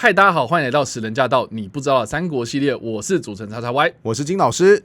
嗨，大家好，欢迎来到10人驾到你不知道的三国系列，我是主持人XXY，我是金老师。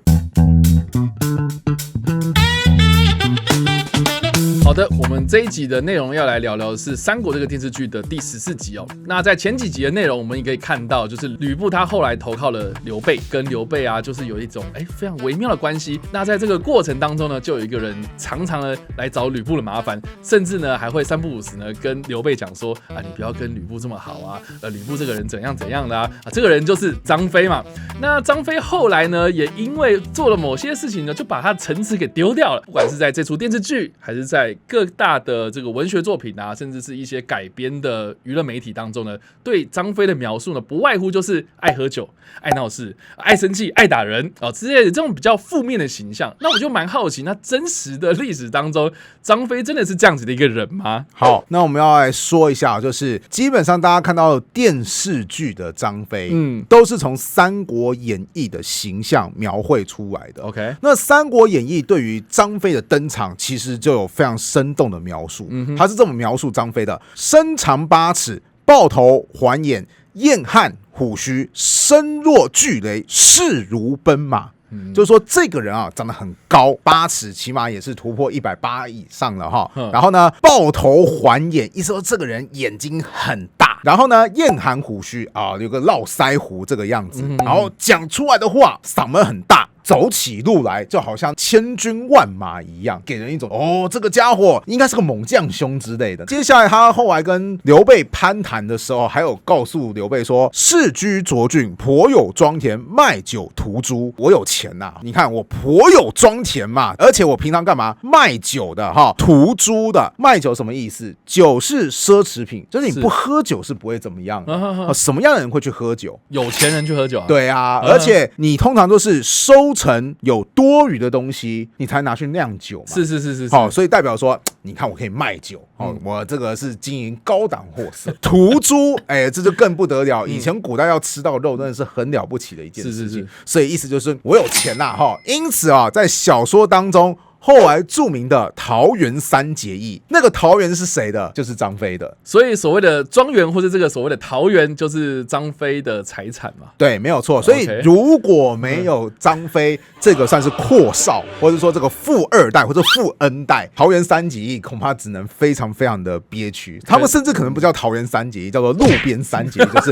好的，我们这一集的内容要来聊聊的是《三国》这个电视剧的第14集哦。那在前几集的内容，我们也可以看到，就是吕布他后来投靠了刘备，跟刘备啊，就是有一种非常微妙的关系。那在这个过程当中呢，就有一个人常常的来找吕布的麻烦，甚至呢还会三不五时呢跟刘备讲说啊，你不要跟吕布这么好啊，吕布这个人怎样怎样的啊，这个人就是张飞嘛。那张飞后来呢，也因为做了某些事情呢，就把他陈词给丢掉了。不管是在这出电视剧，还是在各大的这个文学作品啊，甚至是一些改编的娱乐媒体当中呢，对张飞的描述呢，不外乎就是爱喝酒、爱闹事、爱生气、爱打人之类的这种比较负面的形象。那我就蛮好奇，那真实的历史当中，张飞真的是这样子的一个人吗？好，那我们要来说一下，就是基本上大家看到电视剧的张飞，都是从《三国演义》的形象描绘出来的。OK， 那《三国演义》对于张飞的登场，其实就有非常生动的描述。他是这么描述张飞的：身长8尺，豹头环眼，燕汉虎须，身若巨雷，势如奔马。就是说这个人啊，长得很高，8尺，起码也是突破180以上了哈。然后呢，豹头环眼，意思说这个人眼睛很大。然后呢，燕寒虎须啊，有个络腮胡这个样子。然后讲出来的话，嗓门很大。走起路来就好像千军万马一样，给人一种这个家伙应该是个猛将兄之类的。接下来他后来跟刘备攀谈的时候，还有告诉刘备说：世居涿郡，颇有庄田，卖酒屠猪。我有钱呐，你看我颇有庄田嘛，而且我平常干嘛？卖酒的哈，屠猪的。卖酒什么意思？酒是奢侈品，就是你不喝酒是不会怎么样的。什么样的人会去喝酒？有钱人去喝酒啊？对啊，而且你通常都是收成有多余的东西，你才拿去酿酒嘛。是。所以代表说，你看我可以卖酒，我这个是经营高档货色。屠猪，这就更不得了。以前古代要吃到肉，真的是很了不起的一件事情。所以意思就是我有钱呐，因此啊，在小说当中。后来著名的桃园三结义，那个桃园是谁的？就是张飞的。所以所谓的庄园或者这个所谓的桃园，就是张飞的财产嘛。对，没有错。所以如果没有张飞，这个算是阔少，或者说这个富二代或者富恩代，桃园三结义恐怕只能非常非常的憋屈。他们甚至可能不叫桃园三结义，叫做路边三结义，就是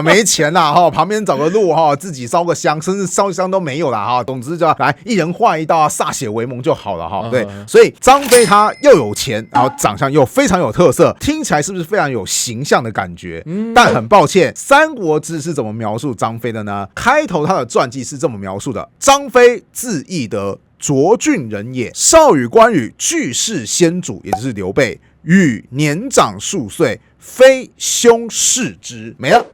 没钱啦旁边找个路自己烧个香，甚至烧香都没有啦总之就来一人画一道歃血为盟就好。对，所以张飞他又有钱，然后长相又非常有特色，听起来是不是非常有形象的感觉？但很抱歉，《三国志》是怎么描述张飞的呢？开头他的传记是这么描述的：张飞字翼德，涿郡人也，少与关羽俱是先主，也就是刘备，与年长数岁，非兄视之。没了。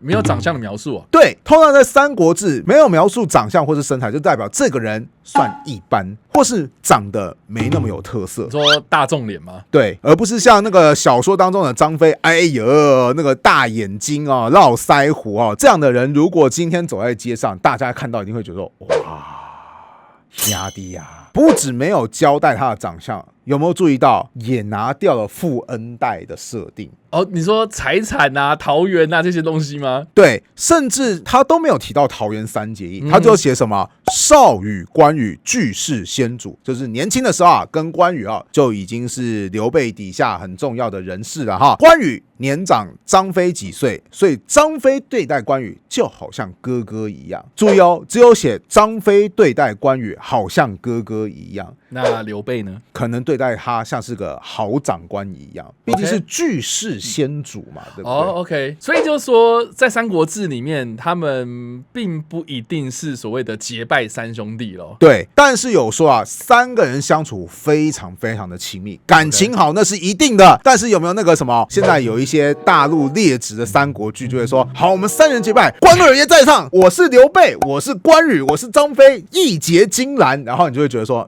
没有长相的描述啊？对，通常在《三国志》没有描述长相或是身材，就代表这个人算一般，或是长得没那么有特色。你说大众脸吗？对，而不是像那个小说当中的张飞，那个大眼睛络腮胡这样的人，如果今天走在街上，大家看到一定会觉得说，哇，压低呀！不止没有交代他的长相，有没有注意到也拿掉了富恩代的设定？你说财产啊、桃园啊这些东西吗？对，甚至他都没有提到桃园三结义，他就写什么少与关羽俱是先主，就是年轻的时候跟关羽就已经是刘备底下很重要的人士了关羽年长张飞几岁，所以张飞对待关羽就好像哥哥一样。注意只有写张飞对待关羽好像哥哥一样。那刘备呢？可能对待他像是个好长官一样，毕竟是俱是先主嘛，对不对？OK， 所以就是说，在《三国志》里面，他们并不一定是所谓的结拜三兄弟咯。对，但是有说3个人相处非常非常的亲密，感情好那是一定的。但是有没有那个什么？现在有一些大陆劣质的三国剧就会说，好，我们3人结拜，关二爷在上，我是刘备，我是关羽，我是张飞，义结金兰，然后你就会觉得说，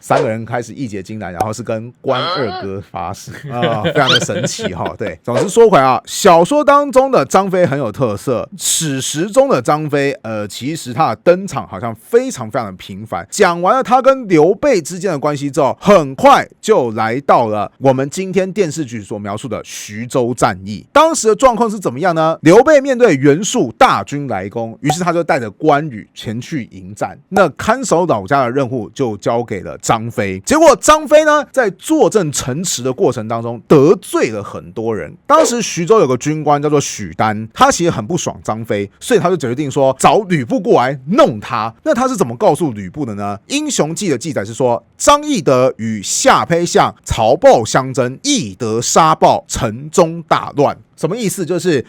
3个人开始义结金兰，然后是跟关二哥发誓啊，非常的神奇哈。对，总之说回来啊，小说当中的张飞很有特色，史实中的张飞，其实他的登场好像非常非常的频繁。讲完了他跟刘备之间的关系之后，很快就来到了我们今天电视剧所描述的徐州战役。当时的状况是怎么样呢？刘备面对袁术大军来攻，于是他就带着关羽前去迎战。那看守老家的任务就交给了张飞。结果张飞呢，在坐镇城池的过程当中得罪了很多人。当时徐州有个军官叫做许丹，他其实很不爽张飞，所以他就决定说找吕布过来弄他。那他是怎么告诉吕布的呢？英雄记的记载是说，张翼德与下邳相曹豹相争，翼德杀豹，城中大乱。什么意思？就是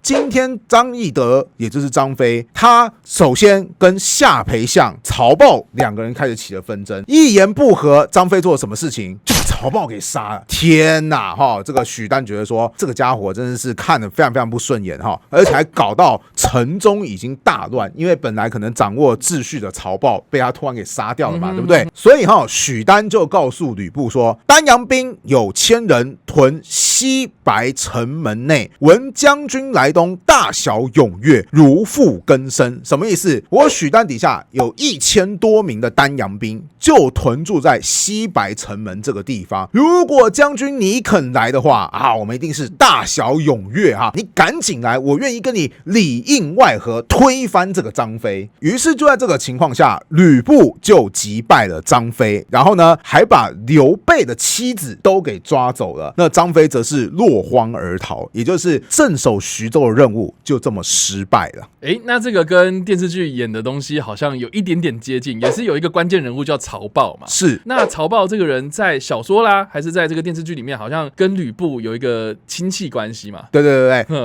今天张翼德也就是张飞，他首先跟下邳相曹豹2个人开始起了纷争，一言不合，张飞做了什么事情就把曹豹给杀了。天哪这个许丹觉得说这个家伙真的是看得非常非常不顺眼而且还搞到城中已经大乱，因为本来可能掌握秩序的曹豹被他突然给杀掉了嘛，对不对？所以许丹就告诉吕布说，丹阳兵有1000人屯西白城门内，闻将军来东，大小踊跃，如赴更生。什么意思？我许丹底下有1000多名的丹阳兵，就屯驻在西白城门这个地方。如果将军你肯来的话我们一定是大小踊跃你赶紧来，我愿意跟你里应外合，推翻这个张飞。于是就在这个情况下，吕布就击败了张飞，然后呢，还把刘备的妻子都给抓走了。那张飞则是落荒而逃，也就是镇守徐州的任务就这么失败了。那这个跟电视剧演的东西好像有一点点接近，也是有一个关键人物叫曹豹嘛。是，那曹豹这个人在小说啦，还是在这个电视剧里面，好像跟吕布有一个亲戚关系嘛？对，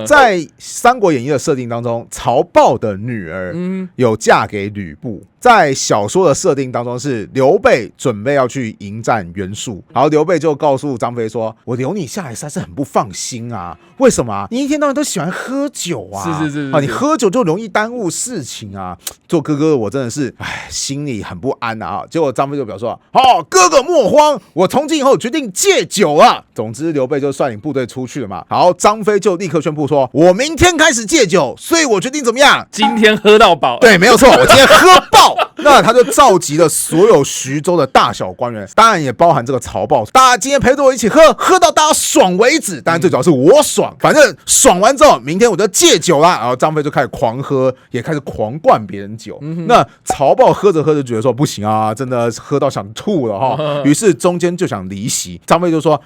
在《三国演义》的设定当中，曹豹的女儿有嫁给吕布。在小说的设定当中，是刘备准备要去迎战袁术，然后刘备就告诉张飞说：“我留你下来实在是很不放心啊，为什么你一天到晚都喜欢喝酒啊？是你喝酒就容易耽误事情啊！做哥哥的我真的是，心里很不安啊！”结果张飞就表示说：“哥哥莫慌，我从今以后决定戒酒了。”总之，刘备就率领部队出去了嘛。好，张飞就立刻宣布说：“我明天开始戒酒，所以我决定怎么样？今天喝到饱。”对，没有错，我今天喝爆。那他就召集了所有徐州的大小官员，当然也包含这个曹豹，大家今天陪着我一起喝，喝到大家爽为止。当然最主要是我爽，反正爽完之后，明天我就戒酒啦。然后张飞就开始狂喝，也开始狂灌别人酒。那曹豹喝着喝着觉得说不行啊，真的喝到想吐了于是中间就想离席。张飞就说：“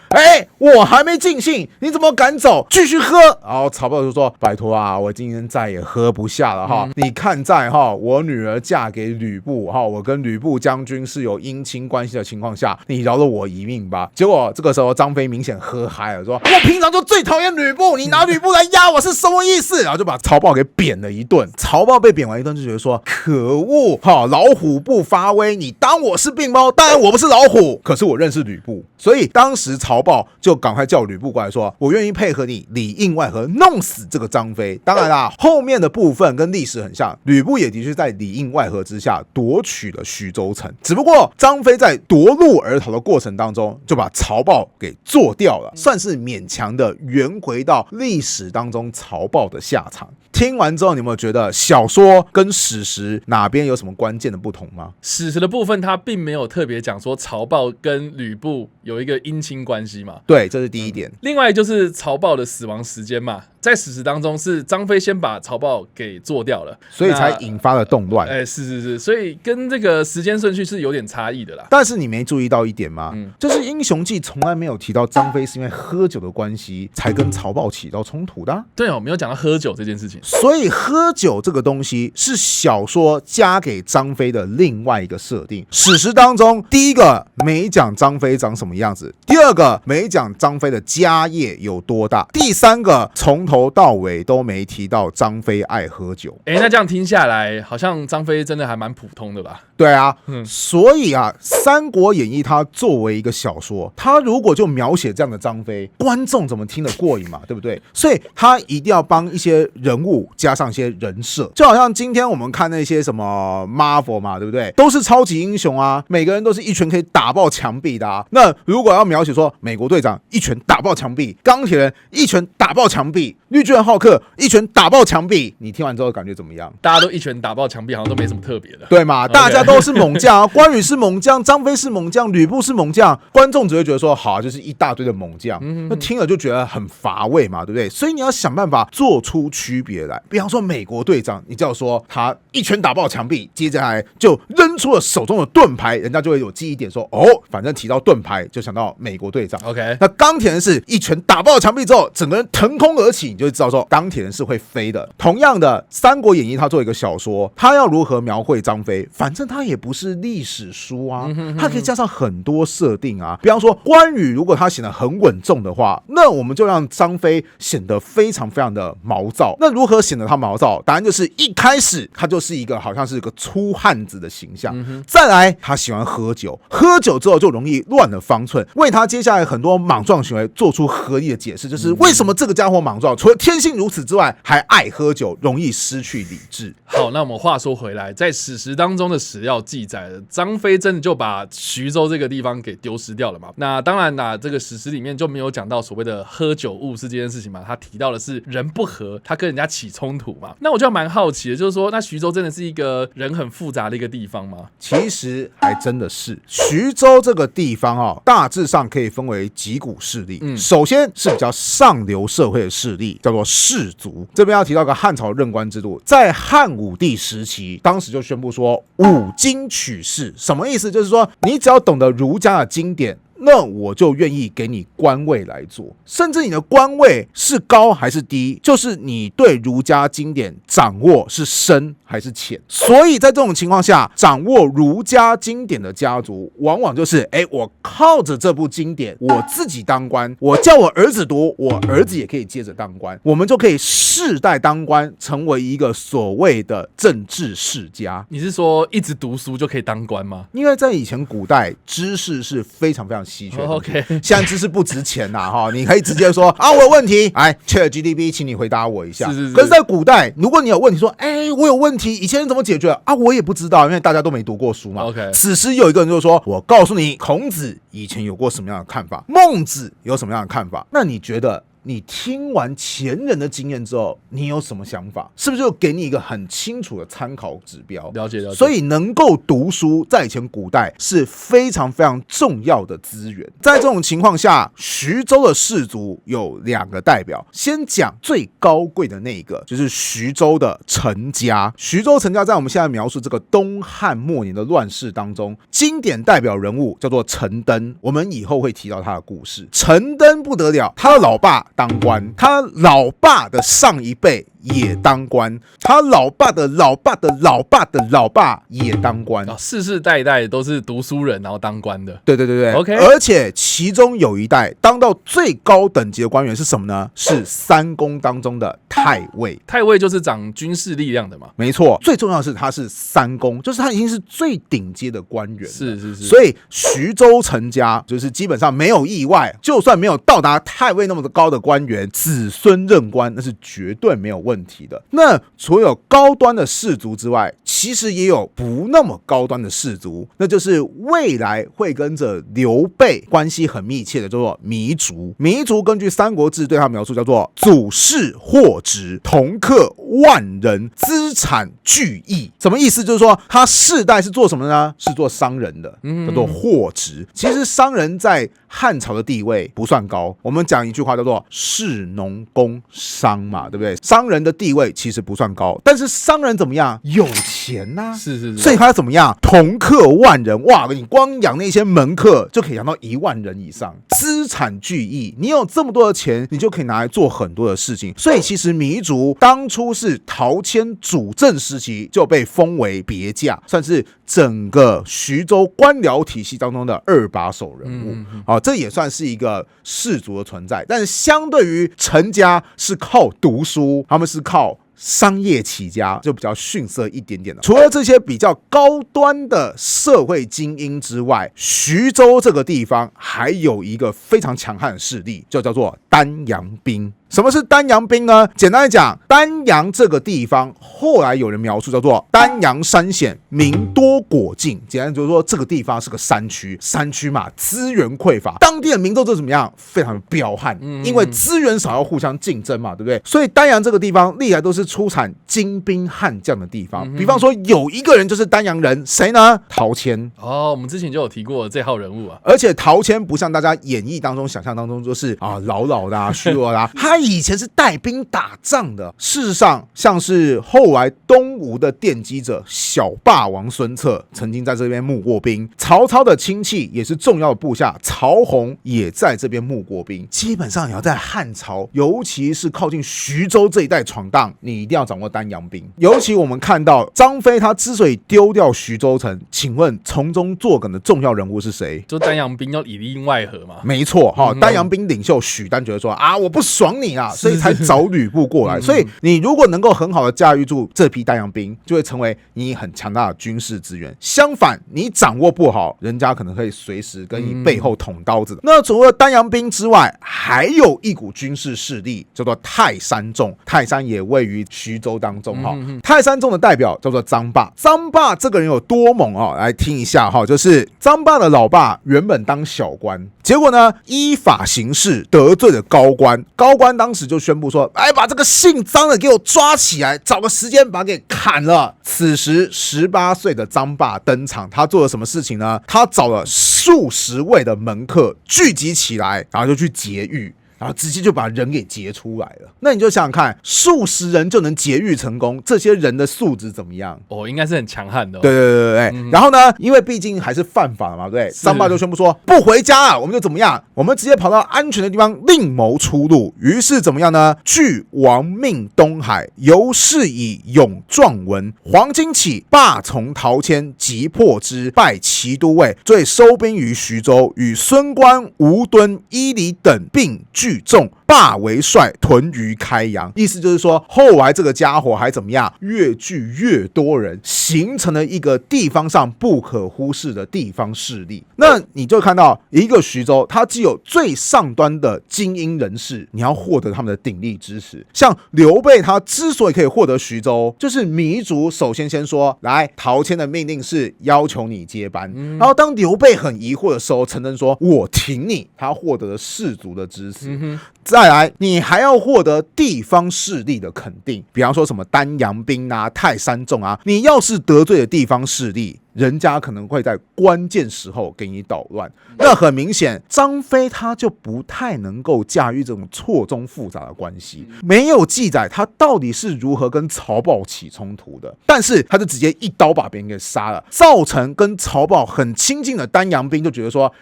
我还没尽兴，你怎么敢走？继续喝。”然后曹豹就说：“拜托啊，我今天再也喝不下了你看在我女儿嫁给吕布我跟吕布将军是有姻亲关系的情况下，你饶了我一命吧。”结果这个时候张飞明显喝嗨了，说：“我平常就最讨厌吕布，你拿吕布来压我是什么意思？”然后就把曹豹给扁了一顿。曹豹被扁完一顿就觉得说：“可恶老虎不发威，你当我是病猫？当然我不是老虎，可是我认识吕布。”所以当时曹豹就赶快叫吕布过来说：“我愿意配合你里应外合弄死这个张飞。”当然啦，后面的部分跟历史很像，吕布也的确在里应外合之下夺取了徐州城，只不过张飞在夺路而逃的过程当中，就把曹豹给做掉了，算是勉强的圆回到历史当中曹豹的下场。听完之后，你有没有觉得小说跟史实哪边有什么关键的不同吗？史实的部分，他并没有特别讲说曹豹跟吕布有一个姻亲关系嘛。对，这是第一点。另外就是曹豹的死亡时间嘛，在史实当中是张飞先把曹豹给做掉了，所以才引发了动乱。是，所以跟这个时间顺序是有点差异的啦。但是你没注意到一点吗？就是《英雄记》从来没有提到张飞是因为喝酒的关系才跟曹豹起到冲突的对没有讲到喝酒这件事情。所以喝酒这个东西是小说加给张飞的另外一个设定。史实当中，第一个没讲张飞长什么样子，第二个没讲张飞的家业有多大，第三个从头头到尾都没提到张飞爱喝酒。那这样听下来，好像张飞真的还蛮普通的吧？对啊，所以啊，《三国演义》它作为一个小说，它如果就描写这样的张飞，观众怎么听得过瘾嘛？对不对？所以它一定要帮一些人物加上一些人设，就好像今天我们看那些什么 Marvel 嘛，对不对？都是超级英雄啊，每个人都是一拳可以打爆墙壁的啊。那如果要描写说美国队长一拳打爆墙壁，钢铁人一拳打爆墙壁，绿巨人浩克一拳打爆墙壁，你听完之后感觉怎么样？大家都一拳打爆墙壁，好像都没什么特别的，对嘛？大家都是猛将啊，关羽是猛将，张飞是猛将，吕布是猛将，观众只会觉得说好，就是一大堆的猛将，那听了就觉得很乏味嘛，对不对？所以你要想办法做出区别来。比方说美国队长，你只要说他一拳打爆墙壁，接下来就扔出了手中的盾牌，人家就会有记忆点说哦，反正提到盾牌就想到美国队长。OK， 那钢铁人是一拳打爆墙壁之后，整个人腾空而起，你就会知道说钢铁人是会飞的。同样的，《三国演义》它作为一个小说，它要如何描绘张飞？反正它也不是历史书啊，它可以加上很多设定啊。比方说关羽，如果他显得很稳重的话，那我们就让张飞显得非常非常的毛躁。那如何显得他毛躁？答案就是一开始他就是一个好像是一个粗汉子的形象，再来他喜欢喝酒，喝酒之后就容易乱了方寸，为他接下来很多莽撞行为做出合理的解释，就是为什么这个家伙莽撞，除了天性如此之外，还爱喝酒，容易失去理智。好，那我们话说回来，在史实当中的史料记载了，张飞真的就把徐州这个地方给丢失掉了嘛？那当然啦，这个史实里面就没有讲到所谓的喝酒误事这件事情嘛，他提到的是人不和，他跟人家起冲突嘛。那我就蛮好奇的，就是说，那徐州真的是一个人很复杂的一个地方吗？其实还真的是，徐州这个地方哦，大致上可以分为几股势力。首先是比较上流社会的势力，叫做士族。这边要提到个汉朝任官制度，在汉武帝时期，当时就宣布说五经取士，什么意思？就是说你只要懂得儒家的经典，那我就愿意给你官位来做，甚至你的官位是高还是低，就是你对儒家经典掌握是深还是浅。所以在这种情况下，掌握儒家经典的家族，往往就是我靠着这部经典，我自己当官，我叫我儿子读，我儿子也可以接着当官，我们就可以世代当官，成为一个所谓的政治世家。你是说一直读书就可以当官吗？因为在以前古代，知识是非常非常稀缺的。OK， 现在知识不值钱呐，哈，你可以直接说啊，我有问题，哎 ，ChatGPT， 请你回答我一下。是。可是，在古代，如果你有问题，说，我有问题，以前人怎么解决啊？我也不知道，因为大家都没读过书嘛。OK， 此时有一个人就说，我告诉你，孔子以前有过什么样的看法，孟子有什么样的看法，那你觉得？你听完前人的经验之后，你有什么想法？是不是就给你一个很清楚的参考指标？了解。所以能够读书，在以前古代是非常非常重要的资源。在这种情况下，徐州的士族有2个代表。先讲最高贵的那一个，就是徐州的陈家。徐州陈家在我们现在描述这个东汉末年的乱世当中，经典代表人物叫做陈登。我们以后会提到他的故事。陈登不得了，他的老爸当官，他老爸的上一辈也当官，他老爸的老爸的老爸的老爸也当官，世世代代都是读书人，然后当官的。对 OK， 而且其中有一代当到最高等级的官员是什么呢？是三公当中的太尉。太尉就是掌军事力量的嘛？没错，最重要的是他是三公，就是他已经是最顶阶的官员了。是。所以徐州陈家就是基本上没有意外，就算没有到达太尉那么高的官员，子孙任官那是绝对没有问题的。那除了高端的士族之外，其实也有不那么高端的士族，那就是未来会跟着刘备关系很密切的，叫做糜竺。糜竺根据《三国志》对他描述叫做祖室货殖，同克万人，资产巨亿。什么意思？就是说他世代是做什么呢？是做商人的，叫做货殖。其实商人在汉朝的地位不算高，我们讲一句话叫做士农工商嘛，对不对？商人的地位其实不算高，但是商人怎么样？有钱啊，是，所以他怎么样？同客万人，哇！你光养那些门客就可以养到1万人以上，资产巨亿。你有这么多的钱，你就可以拿来做很多的事情。所以其实糜竺当初是陶谦主政时期就被封为别驾，算是整个徐州官僚体系当中的2把手人物。这也算是一个士族的存在。但是相对于陈家是靠读书，他们是靠商业起家，就比较逊色一点点的。除了这些比较高端的社会精英之外，徐州这个地方还有一个非常强悍的势力，就叫做丹阳兵。什么是丹阳兵呢？简单来讲，丹阳这个地方后来有人描述叫做丹阳山险，民多果尽。简单就是说，这个地方是个山区，山区嘛，资源匮乏，当地的民众就怎么样，非常彪悍，因为资源少，要互相竞争嘛，对不对？所以丹阳这个地方历来都是出产精兵悍将的地方。比方说，有一个人就是丹阳人，谁呢？陶谦。我们之前就有提过这号人物啊。而且陶谦不像大家演绎当中、想象当中，就是老的虚弱的他以前是带兵打仗的。事实上，像是后来东吴的奠基者小霸王孙策，曾经在这边募过兵。曹操的亲戚也是重要的部下曹洪，也在这边募过兵。基本上你要在汉朝，尤其是靠近徐州这一带闯荡，你一定要掌握丹阳兵。尤其我们看到张飞他之所以丢掉徐州城，请问从中作梗的重要人物是谁？就丹阳兵要里应外合嘛。没错，丹阳兵领袖许丹觉得说我不爽你啊，所以才找吕布过来。所以你如果能够很好的驾驭住这批丹阳兵，就会成为你很强大的军事资源。相反，你掌握不好，人家可能可以随时跟你背后捅刀子。那除了丹阳兵之外，还有一股军事势力叫做泰山众，泰山也位于徐州当中。泰山众的代表叫做张霸。张霸这个人有多猛来听一下就是张霸的老爸原本当小官，结果呢依法行事得罪了高官，高官当时就宣布说，把这个姓张的给我抓起来，找个时间把他给砍了。此时18岁的张霸登场，他做了什么事情呢？他找了数十位的门客聚集起来，然后就去劫狱，然后直接就把人给劫出来了。那你就想想看，数十人就能劫狱成功，这些人的素质怎么样？应该是很强悍的。对。然后呢，因为毕竟还是犯法了嘛，对不对？张霸就宣布说，不回家了，我们就怎么样？我们直接跑到安全的地方另谋出路。于是怎么样呢？据亡命东海，由是以勇壮闻。黄巾起，霸从陶谦，急破之，拜骑都尉，遂收兵于徐州，与孙观、吴敦、伊犁等并聚众，霸为帅，屯于开阳。意思就是说，后来这个家伙还怎么样？越聚越多人，形成了一个地方上不可忽视的地方势力。那你就看到一个徐州，它既有最上端的精英人士，你要获得他们的鼎力支持。像刘备，他之所以可以获得徐州，就是糜竺首先说，来，陶谦的命令是要求你接班。然后当刘备很疑惑的时候，承认说我挺你，他获得了士族的支持。再来，你还要获得地方势力的肯定，比方说什么丹阳兵泰山众你要是得罪了地方势力，人家可能会在关键时候给你捣乱。那很明显，张飞他就不太能够驾驭这种错综复杂的关系，没有记载他到底是如何跟曹豹起冲突的，但是他就直接一刀把别人给杀了，造成跟曹豹很亲近的丹阳兵就觉得说，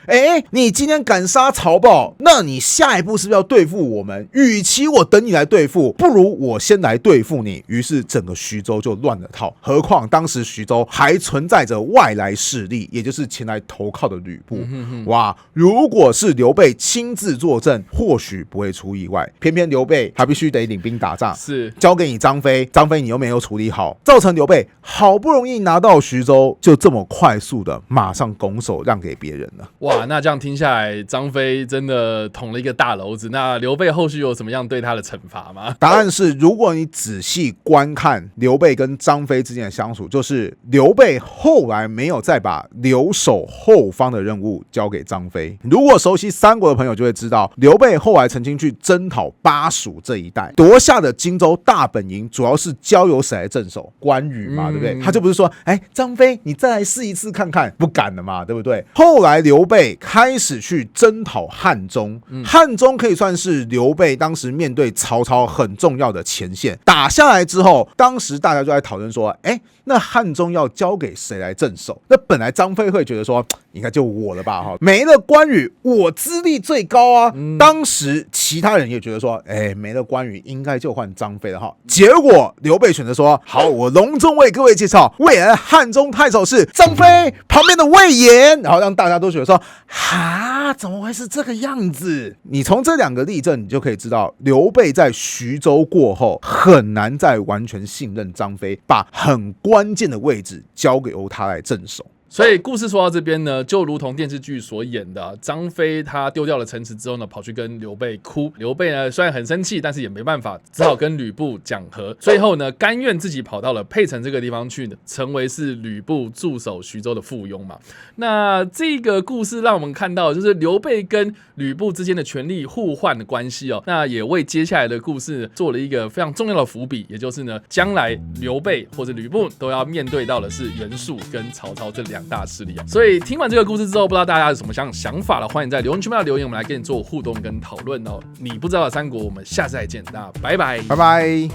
你今天敢杀曹豹，那你下一步是不是要对付我们？与其我等你来对付，不如我先来对付你。于是整个徐州就乱了套。何况当时徐州还存在着外来势力，也就是前来投靠的吕布。哇，如果是刘备亲自坐镇，或许不会出意外。偏偏刘备他必须得领兵打仗，是交给你张飞，张飞你又没有处理好，造成刘备好不容易拿到徐州，就这么快速的马上拱手让给别人了。哇，那这样听下来，张飞真的捅了一个大篓子。那刘备后续有什么样对他的惩罚吗？答案是，如果你仔细观看刘备跟张飞之间的相处，就是刘备后来没有再把留守后方的任务交给张飞。如果熟悉三国的朋友就会知道，刘备后来曾经去征讨巴蜀这一带，夺下的荆州大本营主要是交由谁来镇守？关羽嘛，对不对？他就不是说，张飞你再来试一次看看，不敢了嘛，对不对？后来刘备开始去征讨汉中，汉中可以算是刘备当时面对曹操很重要的前线。打下来之后，当时大家就在讨论说，那汉中要交给谁来镇守？那本来张飞会觉得说，应该就我了吧，没了关羽，我资历最高啊。当时其他人也觉得说，没了关羽，应该就换张飞了哈。结果刘备选择说，好，我隆重为各位介绍，未来汉中太守是张飞旁边的魏延，然后让大家都觉得说，哈，怎么会是这个样子？你从这两个例证，你就可以知道，刘备在徐州过后，很难再完全信任张飞，把很关键的位置交给他来镇守。所以故事说到这边呢，就如同电视剧所演的，张飞他丢掉了城池之后呢，跑去跟刘备哭。刘备呢虽然很生气，但是也没办法，只好跟吕布讲和。最后呢，甘愿自己跑到了沛城这个地方去，成为是吕布驻守徐州的附庸嘛。那这个故事让我们看到，就是刘备跟吕布之间的权力互换的关系哦。那也为接下来的故事做了一个非常重要的伏笔，也就是呢，将来刘备或者吕布都要面对到的是袁术跟曹操这两大势力啊。所以听完这个故事之后，不知道大家有什么想法了，欢迎在留言区留言，我们来跟你做互动跟讨论哦。你不知道的三国，我们下次再见，大家拜拜，拜拜。